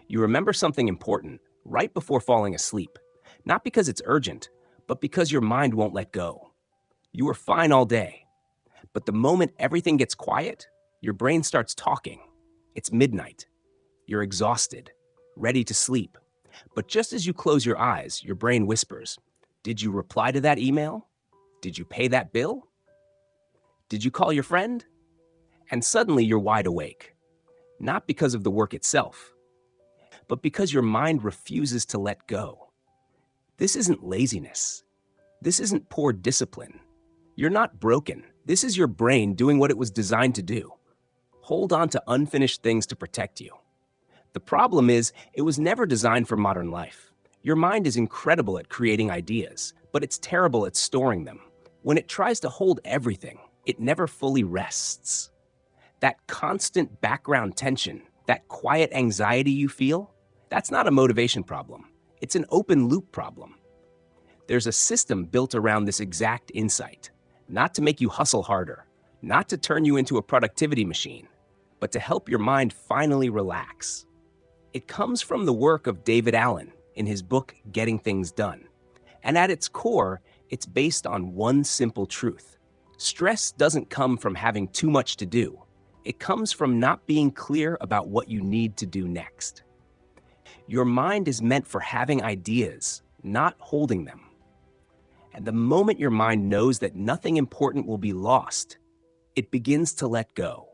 You remember something important right before falling asleep, not because it's urgent, but because your mind won't let go. You were fine all day, but the moment everything gets quiet, your brain starts talking. It's midnight. You're exhausted, ready to sleep. But just as you close your eyes, your brain whispers, "Did you reply to that email? Did you pay that bill? Did you call your friend?" And suddenly you're wide awake, not because of the work itself, but because your mind refuses to let go. This isn't laziness. This isn't poor discipline. You're not broken. This is your brain doing what it was designed to do. Hold on to unfinished things to protect you. The problem is, it was never designed for modern life. Your mind is incredible at creating ideas, but it's terrible at storing them. When it tries to hold everything, it never fully rests. That constant background tension, that quiet anxiety you feel, that's not a motivation problem. It's an open loop problem. There's a system built around this exact insight, not to make you hustle harder, not to turn you into a productivity machine, but to help your mind finally relax. It comes from the work of David Allen in his book, Getting Things Done. And at its core, it's based on one simple truth. Stress doesn't come from having too much to do. It comes from not being clear about what you need to do next. Your mind is meant for having ideas, not holding them. And the moment your mind knows that nothing important will be lost, it begins to let go.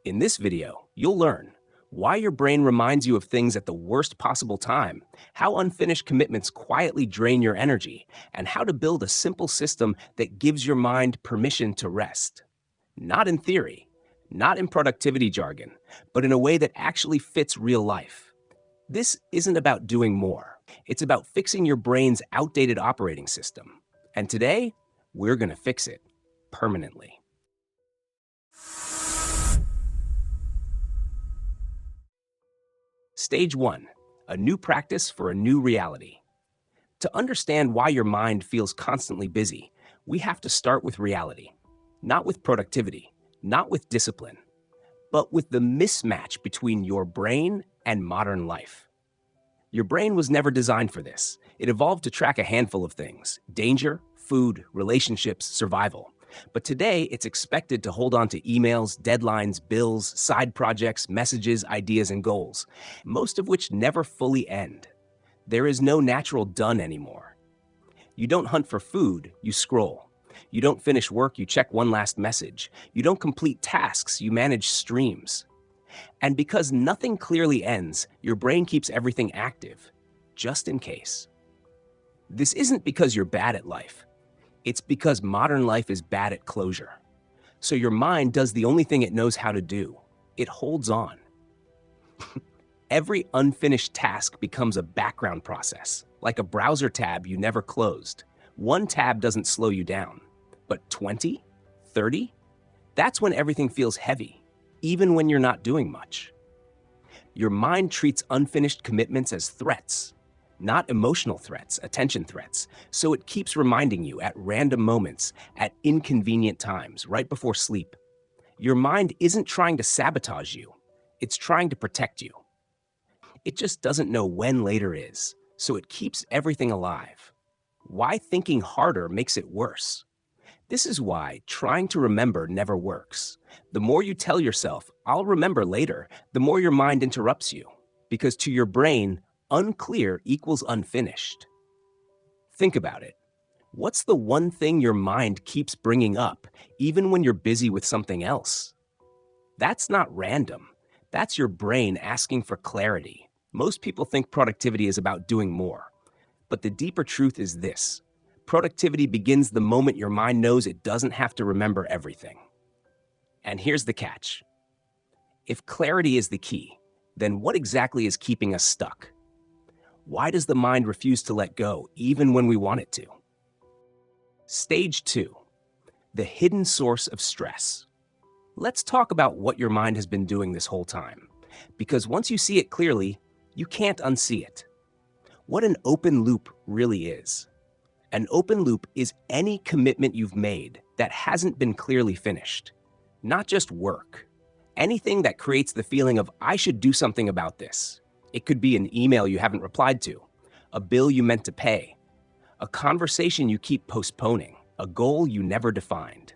In this video, you'll learn why your brain reminds you of things at the worst possible time, how unfinished commitments quietly drain your energy, and how to build a simple system that gives your mind permission to rest. Not in theory, not in productivity jargon, but in a way that actually fits real life. This isn't about doing more. It's about fixing your brain's outdated operating system. And today, we're going to fix it permanently. Stage 1, a new practice for a new reality. To understand why your mind feels constantly busy, we have to start with reality, not with productivity, not with discipline, but with the mismatch between your brain and modern life. Your brain was never designed for this. It evolved to track a handful of things: danger, food, relationships, survival. But today, it's expected to hold on to emails, deadlines, bills, side projects, messages, ideas, and goals, most of which never fully end. There is no natural done anymore. You don't hunt for food, you scroll. You don't finish work, you check one last message. You don't complete tasks, you manage streams. And because nothing clearly ends, your brain keeps everything active, just in case. This isn't because you're bad at life. It's because modern life is bad at closure. So your mind does the only thing it knows how to do. It holds on. Every unfinished task becomes a background process, like a browser tab you never closed. One tab doesn't slow you down, but 20, 30? That's when everything feels heavy, even when you're not doing much. Your mind treats unfinished commitments as threats, not emotional threats, attention threats. So it keeps reminding you at random moments, at inconvenient times, right before sleep. Your mind isn't trying to sabotage you. It's trying to protect you. It just doesn't know when later is, so it keeps everything alive. Why thinking harder makes it worse? This is why trying to remember never works. The more you tell yourself, "I'll remember later," the more your mind interrupts you. Because to your brain, unclear equals unfinished. Think about it. What's the one thing your mind keeps bringing up, even when you're busy with something else? That's not random. That's your brain asking for clarity. Most people think productivity is about doing more. But the deeper truth is this: productivity begins the moment your mind knows it doesn't have to remember everything. And here's the catch. If clarity is the key, then what exactly is keeping us stuck? Why does the mind refuse to let go, even when we want it to? Stage 2, the hidden source of stress. Let's talk about what your mind has been doing this whole time, because once you see it clearly, you can't unsee it. What an open loop really is. An open loop is any commitment you've made that hasn't been clearly finished. Not just work. Anything that creates the feeling of, "I should do something about this." It could be an email you haven't replied to, a bill you meant to pay, a conversation you keep postponing, a goal you never defined.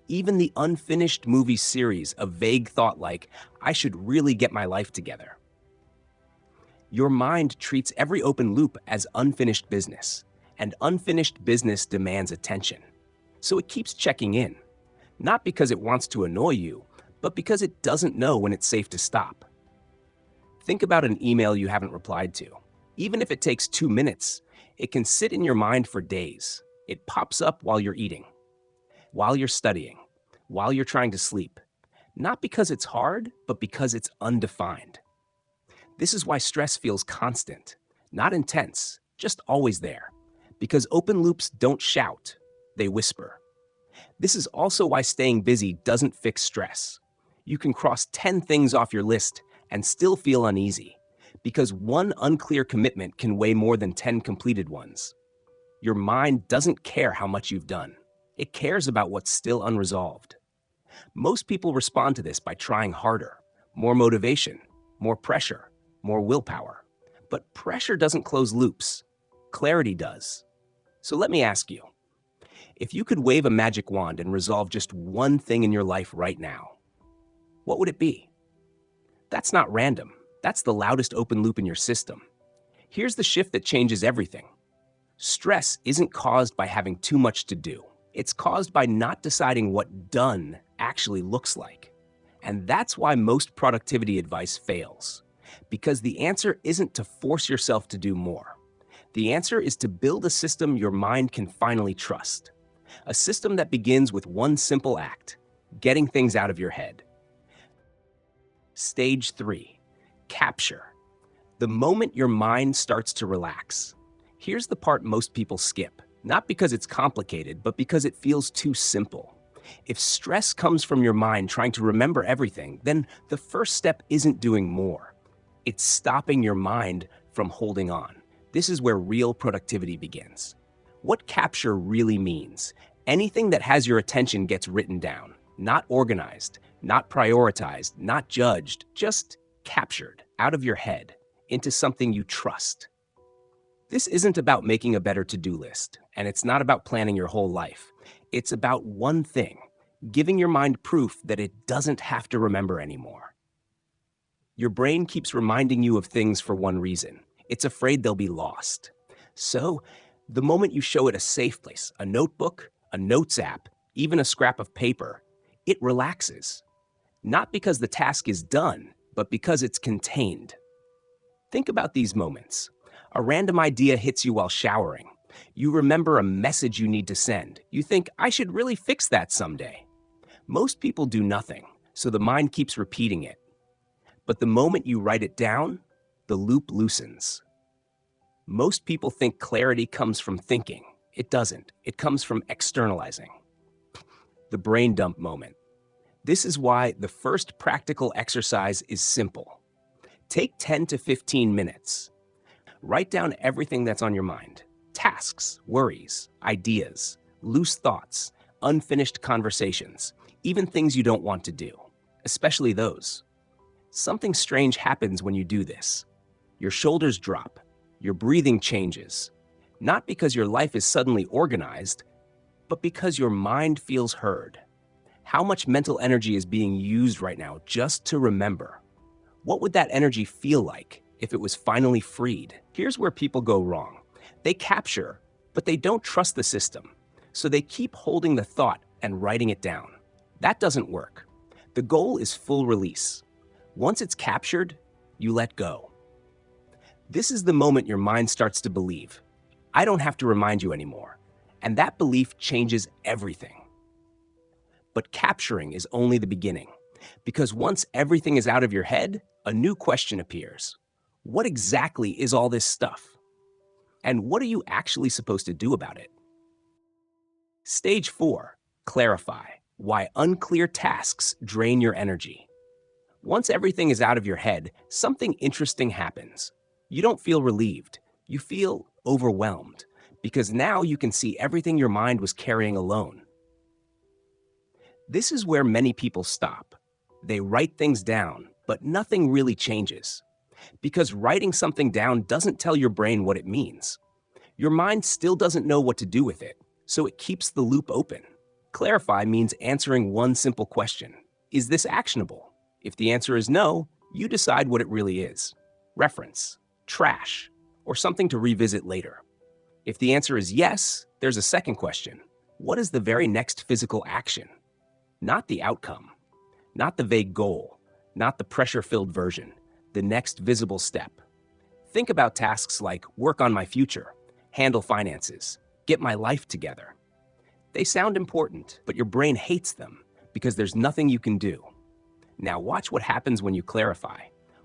Even the unfinished movie series, a vague thought like, I should really get my life together. Your mind treats every open loop as unfinished business, and unfinished business demands attention. So it keeps checking in, not because it wants to annoy you, but because it doesn't know when it's safe to stop. Think about an email you haven't replied to. Even if it takes 2 minutes, it can sit in your mind for days. It pops up while you're eating, while you're studying, while you're trying to sleep. Not because it's hard, but because it's undefined. This is why stress feels constant, not intense, just always there. Because open loops don't shout, they whisper. This is also why staying busy doesn't fix stress. You can cross 10 things off your list and still feel uneasy, because one unclear commitment can weigh more than 10 completed ones. Your mind doesn't care how much you've done. It cares about what's still unresolved. Most people respond to this by trying harder, more motivation, more pressure, more willpower. But pressure doesn't close loops. Clarity does. So let me ask you, if you could wave a magic wand and resolve just one thing in your life right now, what would it be? That's not random. That's the loudest open loop in your system. Here's the shift that changes everything. Stress isn't caused by having too much to do. It's caused by not deciding what done actually looks like. And that's why most productivity advice fails. Because the answer isn't to force yourself to do more. The answer is to build a system your mind can finally trust. A system that begins with one simple act, getting things out of your head. Stage 3, capture. The moment your mind starts to relax. Here's the part most people skip, not because it's complicated, but because it feels too simple. If stress comes from your mind trying to remember everything, then the first step isn't doing more. It's stopping your mind from holding on. This is where real productivity begins. What capture really means. Anything that has your attention gets written down, not organized, not prioritized, not judged, just captured out of your head into something you trust. This isn't about making a better to-do list, and it's not about planning your whole life. It's about one thing, giving your mind proof that it doesn't have to remember anymore. Your brain keeps reminding you of things for one reason. It's afraid they'll be lost. So, the moment you show it a safe place, a notebook, a notes app, even a scrap of paper, it relaxes. Not because the task is done, but because it's contained. Think about these moments. A random idea hits you while showering. You remember a message you need to send. You think, I should really fix that someday. Most people do nothing, so the mind keeps repeating it. But the moment you write it down, the loop loosens. Most people think clarity comes from thinking. It doesn't. It comes from externalizing. The brain dump moment. This is why the first practical exercise is simple. Take 10 to 15 minutes. Write down everything that's on your mind. Tasks, worries, ideas, loose thoughts, unfinished conversations, even things you don't want to do, especially those. Something strange happens when you do this. Your shoulders drop, your breathing changes, not because your life is suddenly organized, but because your mind feels heard. How much mental energy is being used right now just to remember? What would that energy feel like if it was finally freed? Here's where people go wrong. They capture, but they don't trust the system, so they keep holding the thought and writing it down. That doesn't work. The goal is full release. Once it's captured, you let go. This is the moment your mind starts to believe, I don't have to remind you anymore. And that belief changes everything. But capturing is only the beginning, because once everything is out of your head, a new question appears. What exactly is all this stuff? And what are you actually supposed to do about it? Stage 4, clarify why unclear tasks drain your energy. Once everything is out of your head, something interesting happens. You don't feel relieved. You feel overwhelmed, because now you can see everything your mind was carrying alone. This is where many people stop. They write things down, but nothing really changes. Because writing something down doesn't tell your brain what it means. Your mind still doesn't know what to do with it, so it keeps the loop open. Clarify means answering one simple question. Is this actionable? If the answer is no, you decide what it really is. Reference, trash, or something to revisit later. If the answer is yes, there's a second question. What is the very next physical action? Not the outcome, not the vague goal, not the pressure-filled version, the next visible step. Think about tasks like work on my future, handle finances, get my life together. They sound important, but your brain hates them because there's nothing you can do. Now watch what happens when you clarify.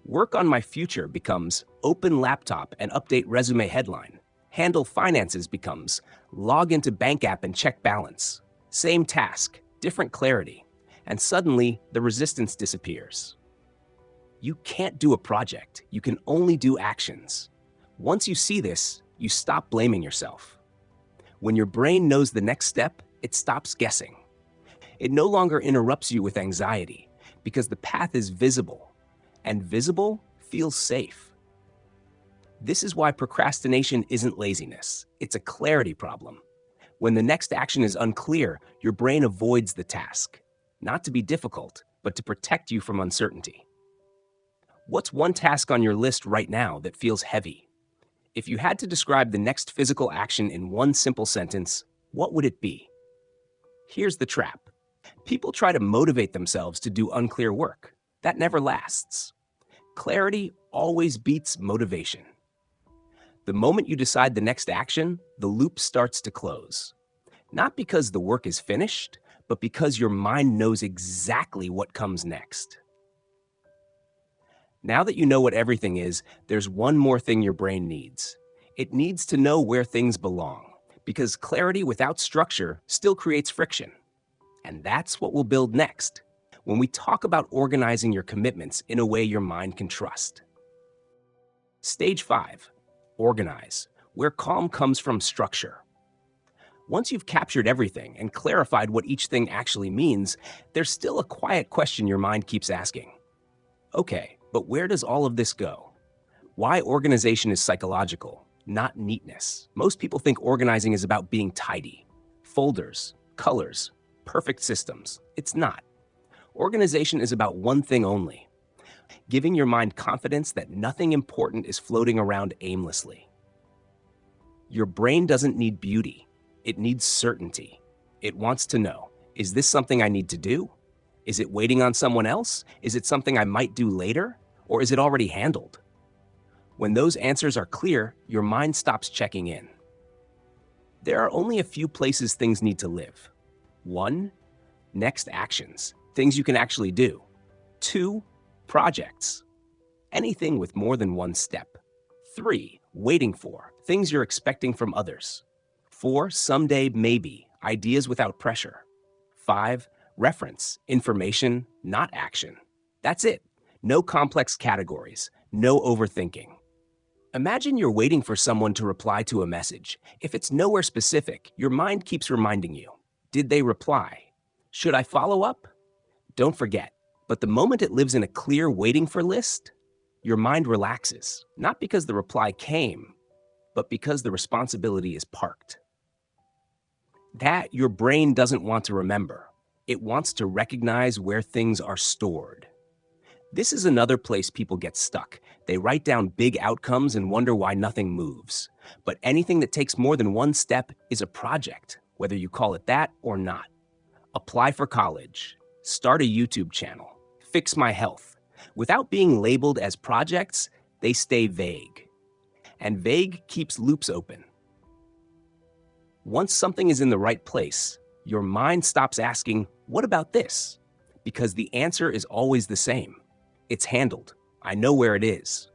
Work on my future becomes open laptop and update resume headline. Handle finances becomes log into bank app and check balance. Same task, different clarity, and suddenly the resistance disappears. You can't do a project, you can only do actions. Once you see this, you stop blaming yourself. When your brain knows the next step, it stops guessing. It no longer interrupts you with anxiety because the path is visible, and visible feels safe. This is why procrastination isn't laziness, it's a clarity problem. When the next action is unclear, your brain avoids the task, not to be difficult, but to protect you from uncertainty. What's one task on your list right now that feels heavy? If you had to describe the next physical action in one simple sentence, what would it be? Here's the trap. People try to motivate themselves to do unclear work. That never lasts. Clarity always beats motivation. The moment you decide the next action, the loop starts to close. Not because the work is finished, but because your mind knows exactly what comes next. Now that you know what everything is, there's one more thing your brain needs. It needs to know where things belong, because clarity without structure still creates friction. And that's what we'll build next, when we talk about organizing your commitments in a way your mind can trust. Stage 5, organize, where calm comes from structure. Once you've captured everything and clarified what each thing actually means, there's still a quiet question your mind keeps asking. Okay, but where does all of this go? Why organization is psychological, not neatness. Most people think organizing is about being tidy. Folders, colors, perfect systems. It's not. Organization is about one thing only: giving your mind confidence that nothing important is floating around aimlessly. Your brain doesn't need beauty. It needs certainty. It wants to know, is this something I need to do? Is it waiting on someone else? Is it something I might do later? Or is it already handled? When those answers are clear, your mind stops checking in. There are only a few places things need to live. 1, next actions, things you can actually do. 2, projects, anything with more than one step. 3, waiting for, things you're expecting from others. 4, someday maybe, ideas without pressure. 5, reference, information, not action. That's it. No complex categories, no overthinking. Imagine you're waiting for someone to reply to a message. If it's nowhere specific, your mind keeps reminding you. Did they reply? Should I follow up? Don't forget, but the moment it lives in a clear waiting for list, your mind relaxes, not because the reply came, but because the responsibility is parked. That your brain doesn't want to remember. It wants to recognize where things are stored. This is another place people get stuck. They write down big outcomes and wonder why nothing moves. But anything that takes more than one step is a project, whether you call it that or not. Apply for college, start a YouTube channel, fix my health. Without being labeled as projects, they stay vague. And vague keeps loops open. Once something is in the right place, your mind stops asking, what about this? Because the answer is always the same. It's handled. I know where it is.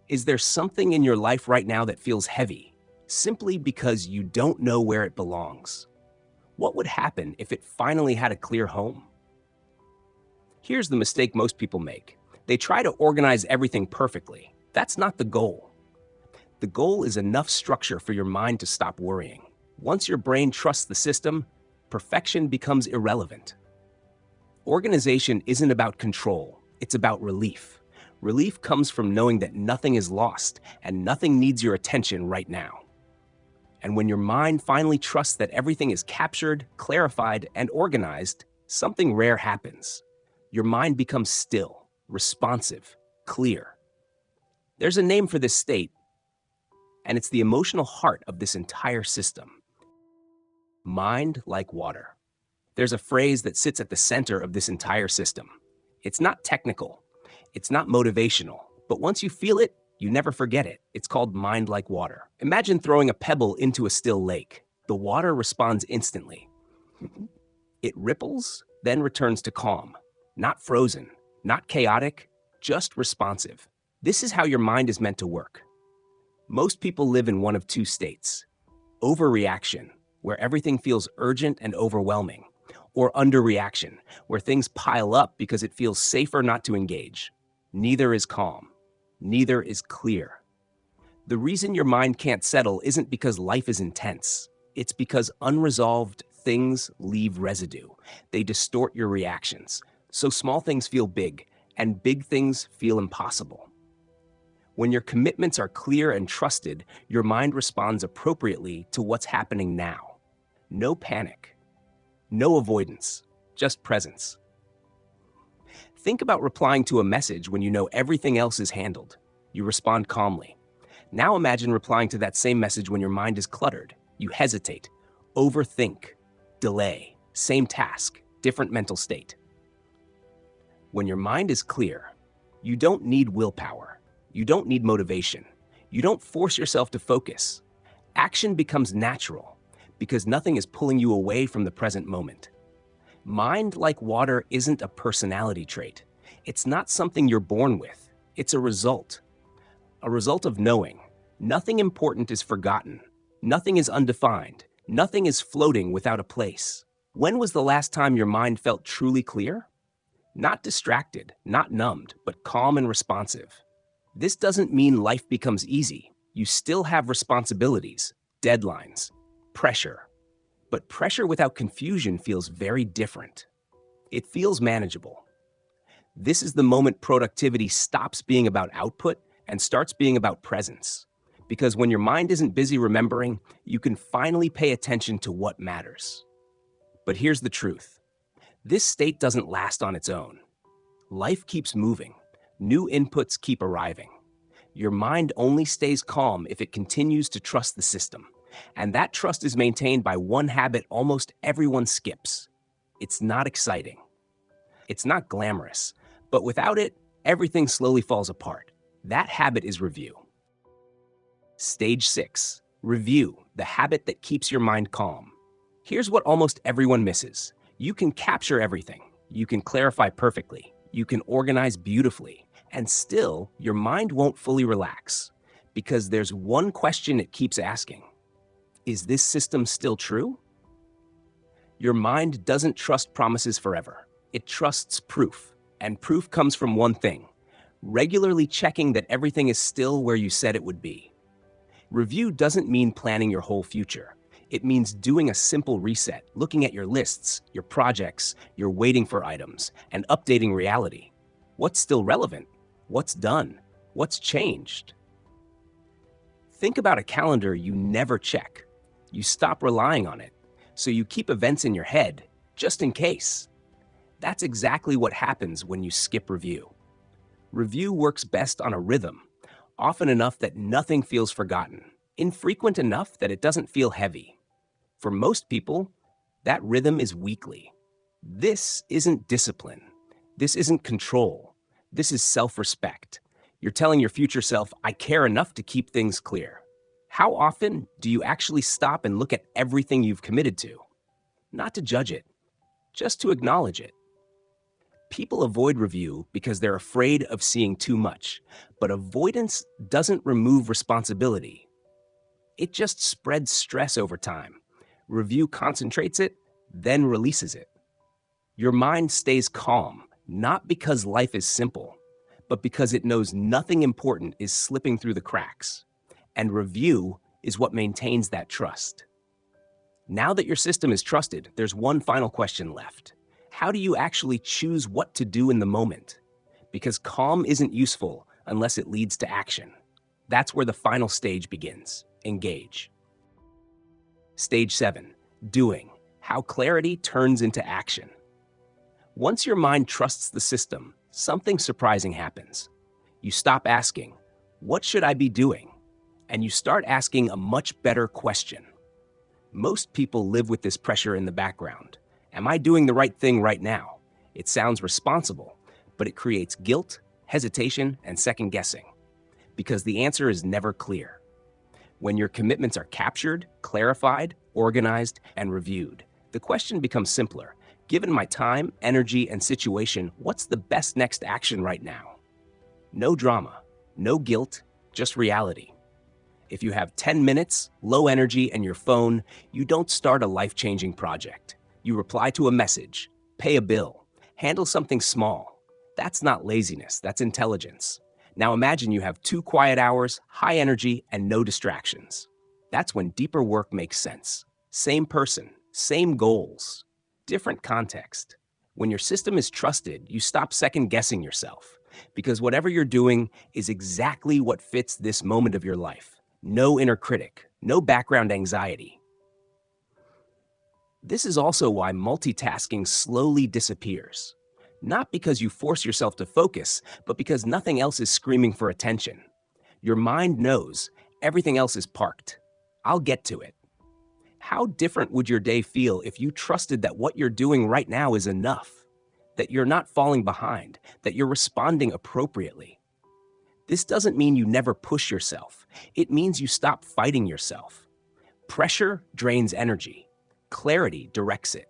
Is there something in your life right now that feels heavy, simply because you don't know where it belongs? What would happen if it finally had a clear home? Here's the mistake most people make. They try to organize everything perfectly. That's not the goal. The goal is enough structure for your mind to stop worrying. Once your brain trusts the system, perfection becomes irrelevant. Organization isn't about control. It's about relief. Relief comes from knowing that nothing is lost and nothing needs your attention right now. And when your mind finally trusts that everything is captured, clarified, and organized, something rare happens. Your mind becomes still, responsive, clear. There's a name for this state, and it's the emotional heart of this entire system. Mind like water. There's a phrase that sits at the center of this entire system. It's not technical, it's not motivational, but once you feel it, you never forget it. It's called mind like water. Imagine throwing a pebble into a still lake. The water responds instantly. It ripples, then returns to calm. Not frozen, not chaotic, just responsive. This is how your mind is meant to work. Most people live in one of two states: overreaction, where everything feels urgent and overwhelming, or underreaction, where things pile up because it feels safer not to engage. Neither is calm. Neither is clear. The reason your mind can't settle isn't because life is intense. It's because unresolved things leave residue. They distort your reactions. So small things feel big, and big things feel impossible. When your commitments are clear and trusted, your mind responds appropriately to what's happening now. No panic. No avoidance. Just presence. Think about replying to a message when you know everything else is handled. You respond calmly. Now imagine replying to that same message when your mind is cluttered. You hesitate, overthink, delay. Same task, different mental state. When your mind is clear, you don't need willpower. You don't need motivation. You don't force yourself to focus. Action becomes natural because nothing is pulling you away from the present moment. Mind like water isn't a personality trait. It's not something you're born with. It's a result of knowing. Nothing important is forgotten. Nothing is undefined. Nothing is floating without a place. When was the last time your mind felt truly clear? Not distracted, not numbed, but calm and responsive. This doesn't mean life becomes easy. You still have responsibilities, deadlines, pressure. But pressure without confusion feels very different. It feels manageable. This is the moment productivity stops being about output and starts being about presence. Because when your mind isn't busy remembering, you can finally pay attention to what matters. But here's the truth. This state doesn't last on its own. Life keeps moving. New inputs keep arriving. Your mind only stays calm if it continues to trust the system. And that trust is maintained by one habit almost everyone skips. It's not exciting. It's not glamorous. But without it, everything slowly falls apart. That habit is review. Stage 6. Review, the habit that keeps your mind calm. Here's what almost everyone misses. You can capture everything. You can clarify perfectly. You can organize beautifully. And still, your mind won't fully relax. Because there's one question it keeps asking. Is this system still true? Your mind doesn't trust promises forever. It trusts proof. And proof comes from one thing: regularly checking that everything is still where you said it would be. Review doesn't mean planning your whole future. It means doing a simple reset, looking at your lists, your projects, your waiting for items, and updating reality. What's still relevant? What's done? What's changed? Think about a calendar you never check. You stop relying on it, so you keep events in your head, just in case. That's exactly what happens when you skip review. Review works best on a rhythm, often enough that nothing feels forgotten, infrequent enough that it doesn't feel heavy. For most people, that rhythm is weekly. This isn't discipline. This isn't control. This is self-respect. You're telling your future self, I care enough to keep things clear. How often do you actually stop and look at everything you've committed to? Not to judge it, just to acknowledge it. People avoid review because they're afraid of seeing too much, but avoidance doesn't remove responsibility. It just spreads stress over time. Review concentrates it, then releases it. Your mind stays calm, not because life is simple, but because it knows nothing important is slipping through the cracks. And review is what maintains that trust. Now that your system is trusted, there's one final question left. How do you actually choose what to do in the moment? Because calm isn't useful unless it leads to action. That's where the final stage begins. Engage. Stage 7. Doing. How clarity turns into action. Once your mind trusts the system, something surprising happens. You stop asking, "What should I be doing?" And you start asking a much better question. Most people live with this pressure in the background. Am I doing the right thing right now? It sounds responsible, but it creates guilt, hesitation, and second guessing. Because the answer is never clear. When your commitments are captured, clarified, organized, and reviewed, the question becomes simpler. Given my time, energy, and situation, what's the best next action right now? No drama, no guilt, just reality. If you have 10 minutes, low energy, and your phone, you don't start a life-changing project. You reply to a message, pay a bill, handle something small. That's not laziness, that's intelligence. Now imagine you have 2 quiet hours, high energy, and no distractions. That's when deeper work makes sense. Same person, same goals, different context. When your system is trusted, you stop second-guessing yourself, because whatever you're doing is exactly what fits this moment of your life. No inner critic, no background anxiety. This is also why multitasking slowly disappears. Not because you force yourself to focus, but because nothing else is screaming for attention. Your mind knows everything else is parked. I'll get to it. How different would your day feel if you trusted that what you're doing right now is enough? That you're not falling behind, that you're responding appropriately? This doesn't mean you never push yourself. It means you stop fighting yourself. Pressure drains energy. Clarity directs it.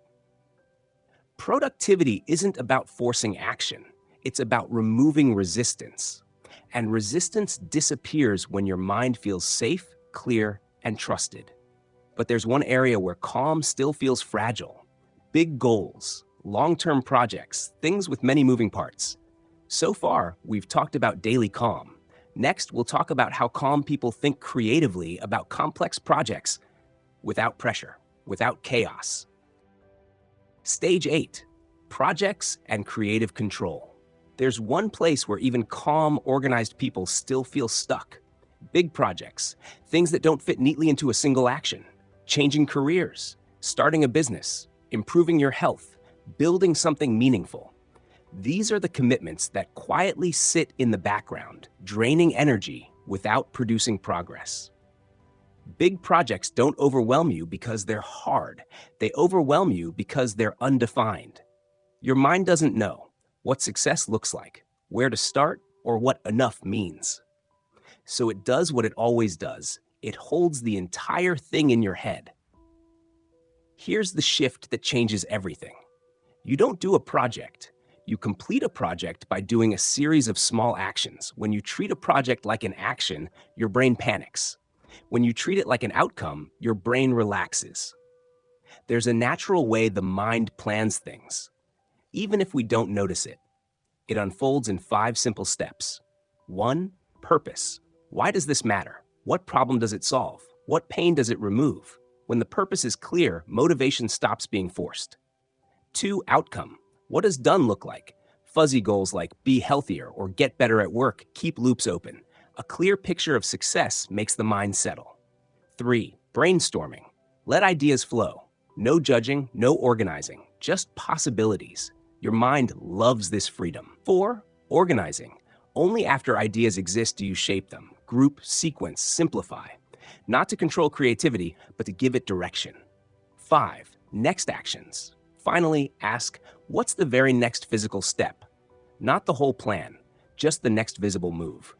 Productivity isn't about forcing action. It's about removing resistance. And resistance disappears when your mind feels safe, clear, and trusted. But there's one area where calm still feels fragile. Big goals, long-term projects, things with many moving parts. So far, we've talked about daily calm. Next, we'll talk about how calm people think creatively about complex projects without pressure, without chaos. Stage 8, projects and creative control. There's one place where even calm, organized people still feel stuck. Big projects, things that don't fit neatly into a single action. Changing careers, starting a business, improving your health, building something meaningful. These are the commitments that quietly sit in the background, draining energy without producing progress. Big projects don't overwhelm you because they're hard. They overwhelm you because they're undefined. Your mind doesn't know what success looks like, where to start, or what enough means. So it does what it always does. It holds the entire thing in your head. Here's the shift that changes everything. You don't do a project. You complete a project by doing a series of small actions. When you treat a project like an action, your brain panics. When you treat it like an outcome, your brain relaxes. There's a natural way the mind plans things, even if we don't notice it. It unfolds in 5 simple steps. 1. Purpose. Why does this matter? What problem does it solve? What pain does it remove? When the purpose is clear, motivation stops being forced. 2. Outcome. What does done look like? Fuzzy goals like be healthier or get better at work keep loops open. A clear picture of success makes the mind settle. 3. Brainstorming. Let ideas flow. No judging, no organizing, just possibilities. Your mind loves this freedom. 4. Organizing. Only after ideas exist do you shape them. Group, sequence, simplify. Not to control creativity, but to give it direction. 5. Next actions. Finally, ask, what's the very next physical step? Not the whole plan, just the next visible move.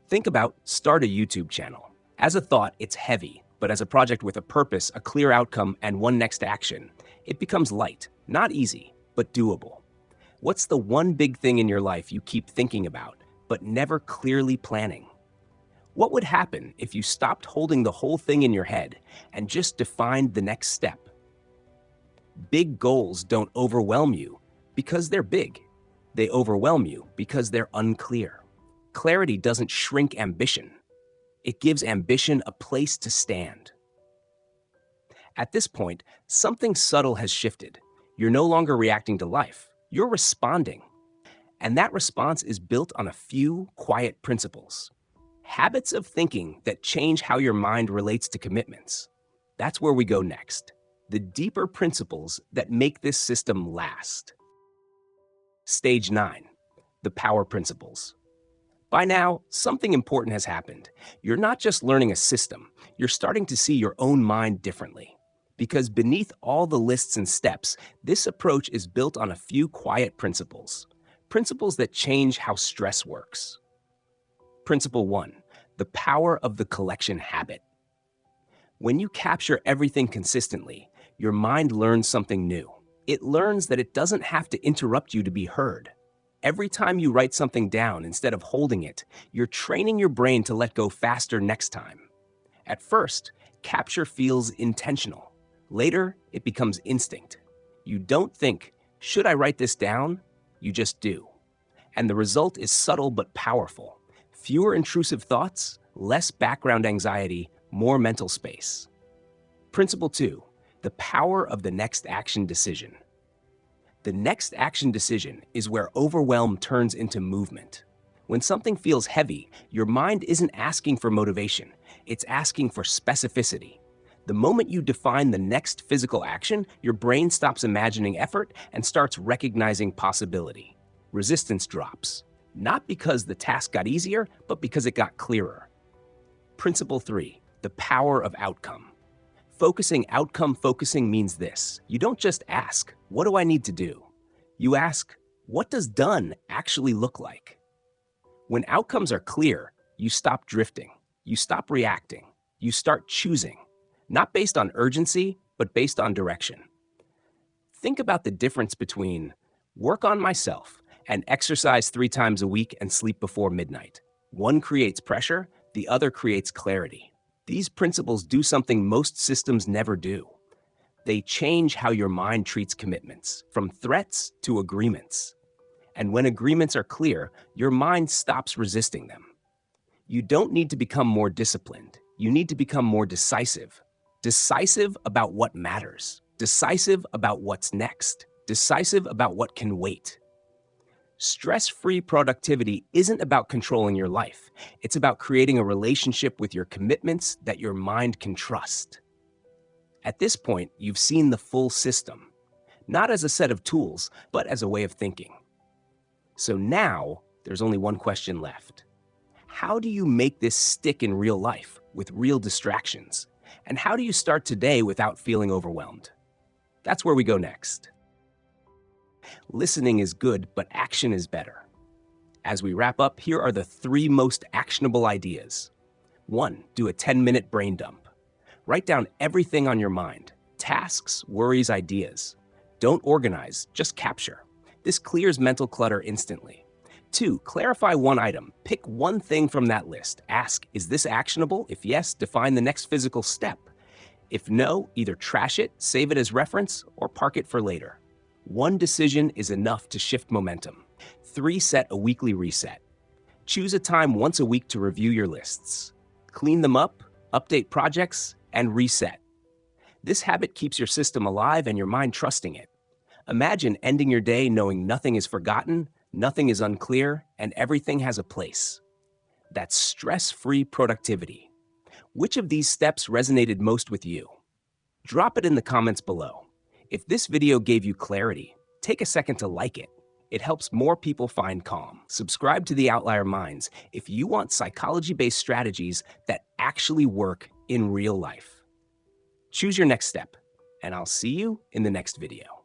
Think about start a YouTube channel. As a thought, it's heavy, but as a project with a purpose, a clear outcome, and one next action, it becomes light, not easy, but doable. What's the one big thing in your life you keep thinking about, but never clearly planning? What would happen if you stopped holding the whole thing in your head and just defined the next step? Big goals don't overwhelm you because they're big. They overwhelm you because they're unclear. Clarity doesn't shrink ambition. It gives ambition a place to stand. At this point, something subtle has shifted. You're no longer reacting to life. You're responding. And that response is built on a few quiet principles. Habits of thinking that change how your mind relates to commitments. That's where we go next. The deeper principles that make this system last. Stage 9. The power principles. By now, something important has happened. You're not just learning a system, you're starting to see your own mind differently. Because beneath all the lists and steps, this approach is built on a few quiet principles. Principles that change how stress works. Principle 1. The power of the collection habit. When you capture everything consistently, your mind learns something new. It learns that it doesn't have to interrupt you to be heard. Every time you write something down instead of holding it, you're training your brain to let go faster next time. At first, capture feels intentional. Later, it becomes instinct. You don't think, should I write this down? You just do. And the result is subtle but powerful. Fewer intrusive thoughts, less background anxiety, more mental space. Principle 2. The power of the next action decision. The next action decision is where overwhelm turns into movement. When something feels heavy, your mind isn't asking for motivation, it's asking for specificity. The moment you define the next physical action, your brain stops imagining effort and starts recognizing possibility. Resistance drops, not because the task got easier, but because it got clearer. Principle 3. The power of outcome. Outcome focusing means this. You don't just ask, what do I need to do? You ask, what does done actually look like? When outcomes are clear, you stop drifting, you stop reacting, you start choosing, not based on urgency, but based on direction. Think about the difference between work on myself and exercise 3 times a week and sleep before midnight. One creates pressure, the other creates clarity. These principles do something most systems never do. They change how your mind treats commitments, from threats to agreements. And when agreements are clear, your mind stops resisting them. You don't need to become more disciplined. You need to become more decisive. Decisive about what matters. Decisive about what's next. Decisive about what can wait. Stress-free productivity isn't about controlling your life. It's about creating a relationship with your commitments that your mind can trust. At this point, you've seen the full system, not as a set of tools, but as a way of thinking. So now, there's only one question left. How do you make this stick in real life, with real distractions? And how do you start today without feeling overwhelmed? That's where we go next. Listening is good, but action is better. As we wrap up, here are the 3 most actionable ideas. 1. Do a 10-minute brain dump. Write down everything on your mind. Tasks, worries, ideas. Don't organize, just capture. This clears mental clutter instantly. 2. Clarify one item. Pick one thing from that list. Ask, is this actionable? If yes, define the next physical step. If no, either trash it, save it as reference, or park it for later. One decision is enough to shift momentum. 3. Set a weekly reset. Choose a time once a week to review your lists. Clean them up, update projects, and reset. This habit keeps your system alive and your mind trusting it. Imagine ending your day knowing nothing is forgotten, nothing is unclear, and everything has a place. That's stress-free productivity. Which of these steps resonated most with you? Drop it in the comments below. If this video gave you clarity, take a second to like it. It helps more people find calm. Subscribe to the Outlier Minds if you want psychology-based strategies that actually work in real life. Choose your next step, and I'll see you in the next video.